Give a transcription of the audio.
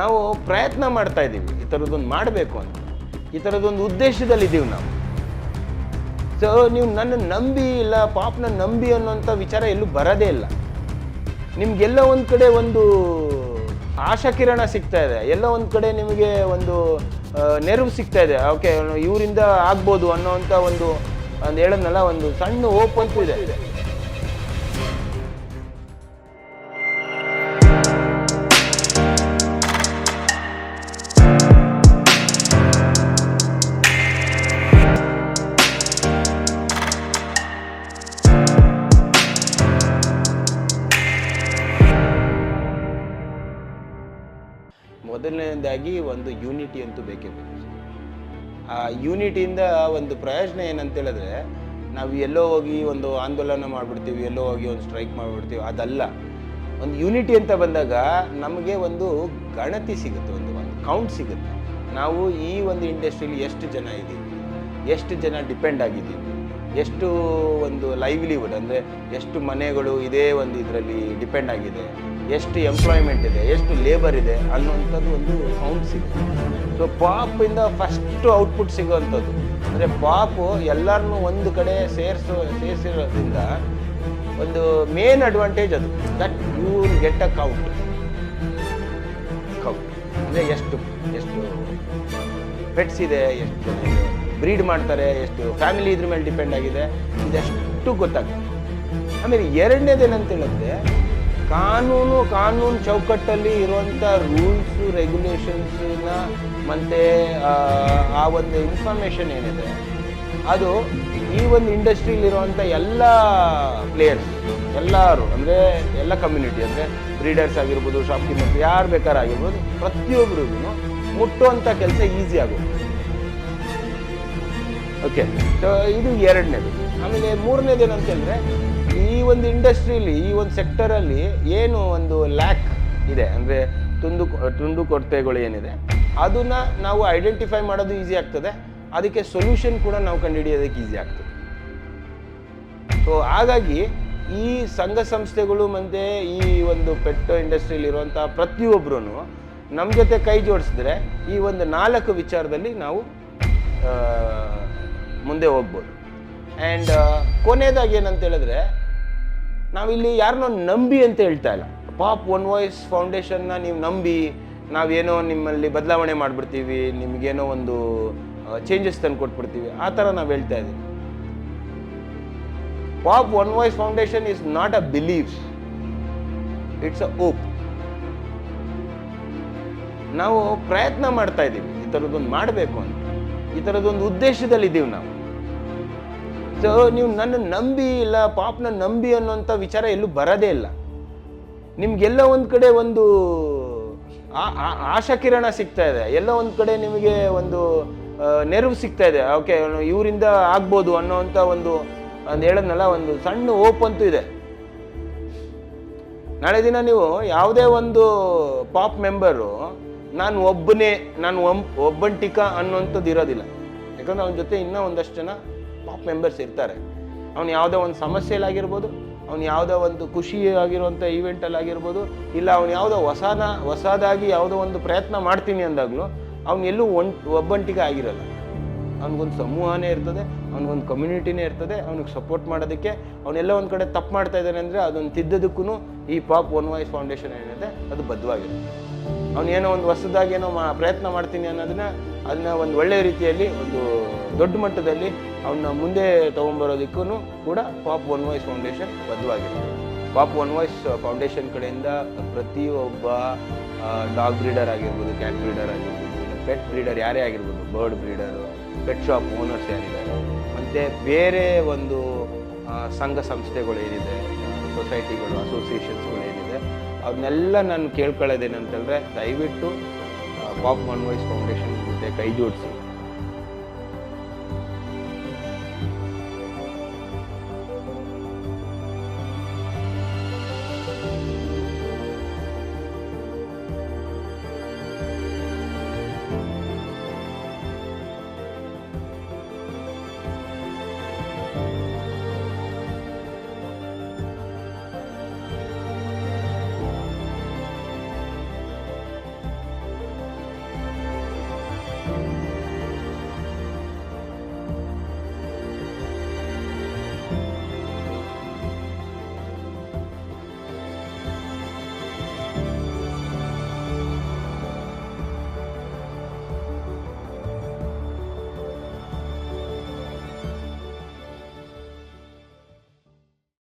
ನಾವು ಪ್ರಯತ್ನ ಮಾಡ್ತಾ ಇದ್ದೀವಿ ಈ ಥರದ್ದೊಂದು ಮಾಡಬೇಕು ಅಂತ, ಈ ಥರದ್ದೊಂದು ಉದ್ದೇಶದಲ್ಲಿದ್ದೀವಿ ನಾವು. ಸೊ ನೀವು ನನ್ನ ನಂಬಿ ಇಲ್ಲ, ಪಾಪ್ನ ನಂಬಿ ಅನ್ನೋಂಥ ವಿಚಾರ ಎಲ್ಲೂ ಬರೋದೇ ಇಲ್ಲ. ನಿಮ್ಗೆಲ್ಲ ಒಂದು ಕಡೆ ಒಂದು ಆಶಾಕಿರಣ ಸಿಗ್ತಾ ಇದೆ, ಎಲ್ಲ ಒಂದು ಕಡೆ ನಿಮಗೆ ಒಂದು ನೆರವು ಸಿಗ್ತಾ ಇದೆ. ಓಕೆ, ಇವರಿಂದ ಆಗ್ಬೋದು ಅನ್ನೋವಂಥ ಒಂದು ಹೇಳೋದ್ನಲ್ಲ, ಒಂದು ಸಣ್ಣ ಹೋಪ್ ಅಂತೂ ಇದೆ. ಮೊದಲನೇದಾಗಿ ಒಂದು ಯೂನಿಟಿ ಅಂತೂ ಬೇಕೇ ಬೇಕು. ಆ ಯೂನಿಟಿಯಿಂದ ಒಂದು ಪ್ರಯೋಜನ ಏನಂತ ಹೇಳಿದ್ರೆ, ನಾವು ಎಲ್ಲೋ ಹೋಗಿ ಒಂದು ಆಂದೋಲನ ಮಾಡಿಬಿಡ್ತೀವಿ, ಎಲ್ಲೋ ಹೋಗಿ ಒಂದು ಸ್ಟ್ರೈಕ್ ಮಾಡಿಬಿಡ್ತೀವಿ, ಅದಲ್ಲ. ಒಂದು ಯೂನಿಟಿ ಅಂತ ಬಂದಾಗ ನಮಗೆ ಒಂದು ಗಣತಿ ಸಿಗುತ್ತೆ, ಒಂದು ಕೌಂಟ್ ಸಿಗುತ್ತೆ. ನಾವು ಈ ಒಂದು ಇಂಡಸ್ಟ್ರಿಲಿ ಎಷ್ಟು ಜನ ಇದ್ದೀವಿ, ಎಷ್ಟು ಜನ ಡಿಪೆಂಡ್ ಆಗಿದ್ದೀವಿ, ಎಷ್ಟು ಒಂದು ಲೈವ್ಲಿಹುಡ್ ಅಂದರೆ ಎಷ್ಟು ಮನೆಗಳು ಇದೇ ಒಂದು ಇದರಲ್ಲಿ ಡಿಪೆಂಡ್ ಆಗಿದೆ, ಎಷ್ಟು ಎಂಪ್ಲಾಯ್ಮೆಂಟ್ ಇದೆ, ಎಷ್ಟು ಲೇಬರ್ ಇದೆ ಅನ್ನೋವಂಥದ್ದು ಒಂದು ಕೌಂಟ್ ಸಿಗುತ್ತೆ. ಸೊ ಪಾಪಿಂದ ಫಸ್ಟು ಔಟ್ಪುಟ್ ಸಿಗೋವಂಥದ್ದು ಅಂದರೆ ಪಾಪು ಎಲ್ಲರನ್ನೂ ಒಂದು ಕಡೆ ಸೇರಿಸಿರೋದ್ರಿಂದ ಒಂದು ಮೇನ್ ಅಡ್ವಾಂಟೇಜ್ ಅದು, that you will get a count ಅಂದರೆ ಎಷ್ಟು ಪೆಟ್ಸ್ ಇದೆ, ಎಷ್ಟು ಬ್ರೀಡ್ ಮಾಡ್ತಾರೆ, ಎಷ್ಟು ಫ್ಯಾಮಿಲಿ ಇದ್ರ ಮೇಲೆ ಡಿಪೆಂಡ್ ಆಗಿದೆ, ಇದೆಷ್ಟು ಗೊತ್ತಾಗುತ್ತೆ. ಆಮೇಲೆ ಎರಡನೇದೇನಂತ ಹೇಳಿದ್ರೆ, ಕಾನೂನು ಚೌಕಟ್ಟಲ್ಲಿ ಇರುವಂಥ ರೂಲ್ಸು ರೆಗ್ಯುಲೇಷನ್ಸ್ನ ಮತ್ತು ಆ ಒಂದು ಇನ್ಫಾರ್ಮೇಷನ್ ಏನಿದೆ ಅದು ಈ ಒಂದು ಇಂಡಸ್ಟ್ರಿಲಿರುವಂಥ ಎಲ್ಲ ಪ್ಲೇಯರ್ಸ್ ಎಲ್ಲರೂ ಅಂದರೆ ಎಲ್ಲ ಕಮ್ಯುನಿಟಿ ಅಂದರೆ ಬ್ರೀಡರ್ಸ್ ಆಗಿರ್ಬೋದು, ಶಾಪ್ಕೀಪರ್ಸ್, ಯಾರು ಬೇಕಾರಾಗಿರ್ಬೋದು, ಪ್ರತಿಯೊಬ್ಬರಿಗೂ ಮುಟ್ಟುವಂಥ ಕೆಲಸ ಈಸಿ ಆಗುತ್ತೆ. ಓಕೆ, ಸೊ ಇದು ಎರಡನೇದು. ಆಮೇಲೆ ಮೂರನೇದು ಏನಂತ ಹೇಳಿದ್ರೆ, ಈ ಒಂದು ಇಂಡಸ್ಟ್ರಿಯಲ್ಲಿ, ಈ ಒಂದು ಸೆಕ್ಟರಲ್ಲಿ ಏನು ಒಂದು ಲ್ಯಾಕ್ ಇದೆ ಅಂದರೆ ತುಂಡು ಕೊರತೆಗಳು ಏನಿದೆ ಅದನ್ನು ನಾವು ಐಡೆಂಟಿಫೈ ಮಾಡೋದು ಈಸಿ ಆಗ್ತದೆ, ಅದಕ್ಕೆ ಸೊಲ್ಯೂಷನ್ ಕೂಡ ನಾವು ಕಂಡುಹಿಡಿಯೋದಕ್ಕೆ ಈಸಿ ಆಗ್ತದೆ. ಸೊ ಹಾಗಾಗಿ ಈ ಸಂಘ ಸಂಸ್ಥೆಗಳು ಮತ್ತು ಈ ಒಂದು ಪೆಟ್ ಇಂಡಸ್ಟ್ರಿಯಲ್ಲಿರುವಂಥ ಪ್ರತಿಯೊಬ್ಬರೂ ನಮ್ಮ ಜೊತೆ ಕೈ ಜೋಡಿಸಿದ್ರೆ ಈ ಒಂದು 4 ವಿಚಾರದಲ್ಲಿ ನಾವು ಮುಂದೆ ಹೋಗ್ಬೋದು. ಆ್ಯಂಡ್ ಕೊನೆಯದಾಗಿ ಏನಂತ ಹೇಳಿದ್ರೆ, ನಾವಿಲ್ಲಿ ಯಾರನ್ನೋ ನಂಬಿ ಅಂತ ಹೇಳ್ತಾ ಇಲ್ಲ. ಪಾಪ್ ಒನ್ ವಾಯ್ಸ್ ಫೌಂಡೇಶನ್ನ ನೀವು ನಂಬಿ ನಾವೇನೋ ನಿಮ್ಮಲ್ಲಿ ಬದಲಾವಣೆ ಮಾಡಿಬಿಡ್ತೀವಿ, ನಿಮಗೇನೋ ಒಂದು ಚೇಂಜಸ್ ತಂದು ಕೊಟ್ಬಿಡ್ತೀವಿ, ಆ ಥರ ನಾವು ಹೇಳ್ತಾ ಇದ್ದೀವಿ. Pop one voice foundation is not a belief, it's a hope. ನಾವು ಪ್ರಯತ್ನ ಮಾಡ್ತಾ ಇದ್ದೀವಿ ಈ ಥರದ್ದೊಂದು ಮಾಡಬೇಕು ಅಂತ, ಈ ಥರದ್ದೊಂದು ಉದ್ದೇಶದಲ್ಲಿದ್ದೀವಿ ನಾವು. ಸೊ ನೀವು ನನ್ನ ನಂಬಿ ಇಲ್ಲ, ಪಾಪ್ನ ನಂಬಿ ಅನ್ನೋಂಥ ವಿಚಾರ ಎಲ್ಲೂ ಬರೋದೇ ಇಲ್ಲ. ನಿಮ್ಗೆಲ್ಲ ಒಂದು ಕಡೆ ಒಂದು ಆಶಾಕಿರಣ ಸಿಗ್ತಾ ಇದೆ, ಎಲ್ಲ ಒಂದು ಕಡೆ ನಿಮಗೆ ಒಂದು ನೆರವು ಸಿಗ್ತಾ ಇದೆ. ಓಕೆ, ಇವರಿಂದ ಆಗ್ಬೋದು ಅನ್ನೋವಂಥ ಒಂದು ಹೇಳೋದ್ನಲ್ಲ, ಒಂದು ಸಣ್ಣ ಹೋಪ್ ಅಂತೂ ಇದೆ. ನಾಳೆ ದಿನ ನೀವು ಯಾವುದೇ ಒಂದು ಪಾಪ್ ಮೆಂಬರು ನಾನು ಒಬ್ಬಂಟಿಕ ಅನ್ನೋಂಥದ್ದು ಇರೋದಿಲ್ಲ. ಯಾಕಂದ್ರೆ ಅವನ ಜೊತೆ ಇನ್ನೂ ಒಂದಷ್ಟು ಜನ ಪಾಪ್ ಮೆಂಬರ್ಸ್ ಇರ್ತಾರೆ. ಅವ್ನು ಯಾವುದೋ ಒಂದು ಸಮಸ್ಯೆಲಾಗಿರ್ಬೋದು, ಅವ್ನು ಯಾವುದೋ ಒಂದು ಖುಷಿ ಆಗಿರುವಂಥ ಈವೆಂಟಲ್ಲಿ ಆಗಿರ್ಬೋದು, ಇಲ್ಲ ಅವ್ನು ಯಾವುದೋ ಹೊಸದಾಗಿ ಯಾವುದೋ ಒಂದು ಪ್ರಯತ್ನ ಮಾಡ್ತೀನಿ ಅಂದಾಗಲೂ ಅವ್ನು ಎಲ್ಲೂ ಒಬ್ಬಂಟಿಗೆ ಆಗಿರಲ್ಲ. ಅವ್ನಿಗೊಂದು ಸಮೂಹನೇ ಇರ್ತದೆ, ಅವ್ನಿಗೊಂದು ಕಮ್ಯುನಿಟಿನೇ ಇರ್ತದೆ, ಅವ್ನಿಗೆ ಸಪೋರ್ಟ್ ಮಾಡೋದಕ್ಕೆ. ಅವನೆಲ್ಲ ಒಂದು ಕಡೆ ತಪ್ಪು ಮಾಡ್ತಾ ಇದ್ದಾನೆ ಅಂದರೆ ಅದನ್ನು ತಿದ್ದೋದಕ್ಕೂ ಈ ಪಾಪ್ ಒನ್ ವಾಯ್ಸ್ ಫೌಂಡೇಶನ್ ಏನಿದೆ ಅದು ಬದ್ಧವಾಗಿರುತ್ತೆ. ಅವನೇನೋ ಒಂದು ಹೊಸದಾಗೇನೋ ಪ್ರಯತ್ನ ಮಾಡ್ತೀನಿ ಅದನ್ನ ಒಂದು ಒಳ್ಳೆಯ ರೀತಿಯಲ್ಲಿ ಒಂದು ದೊಡ್ಡ ಮಟ್ಟದಲ್ಲಿ ಅವನ್ನ ಮುಂದೆ ತೊಗೊಂಬರೋದಕ್ಕೂ ಕೂಡ ಪಾಪ್ ಒನ್ ವಾಯ್ಸ್ ಫೌಂಡೇಶನ್ ಬದ್ಧವಾಗಿರುತ್ತೆ. ಪಾಪ್ ಒನ್ ವಾಯ್ಸ್ ಫೌಂಡೇಶನ್ ಕಡೆಯಿಂದ ಪ್ರತಿಯೊಬ್ಬ ಡಾಗ್ ಬ್ರೀಡರ್ ಆಗಿರ್ಬೋದು, ಕ್ಯಾಟ್ ಬ್ರೀಡರ್ ಆಗಿರ್ಬೋದು, ಪೆಟ್ ಬ್ರೀಡರ್ ಯಾರೇ ಆಗಿರ್ಬೋದು, bird breeder, pet shop owners ಯಾರಿದ್ದಾರೆ, ಮತ್ತು ಬೇರೆ ಒಂದು ಸಂಘ ಸಂಸ್ಥೆಗಳು ಏನಿದೆ, ಸೊಸೈಟಿಗಳು, ಅಸೋಸಿಯೇಷನ್ಸ್ಗಳು ಏನಿದೆ, ಅವನ್ನೆಲ್ಲ ನಾನು ಕೇಳ್ಕೊಳ್ಳೋದೇನಂತಂದರೆ, ದಯವಿಟ್ಟು ಪಾಪ್ ಒನ್ ವಾಯ್ಸ್ ಫೌಂಡೇಶನ್ ಜೊತೆ ಕೈ ಜೋಡಿಸಿ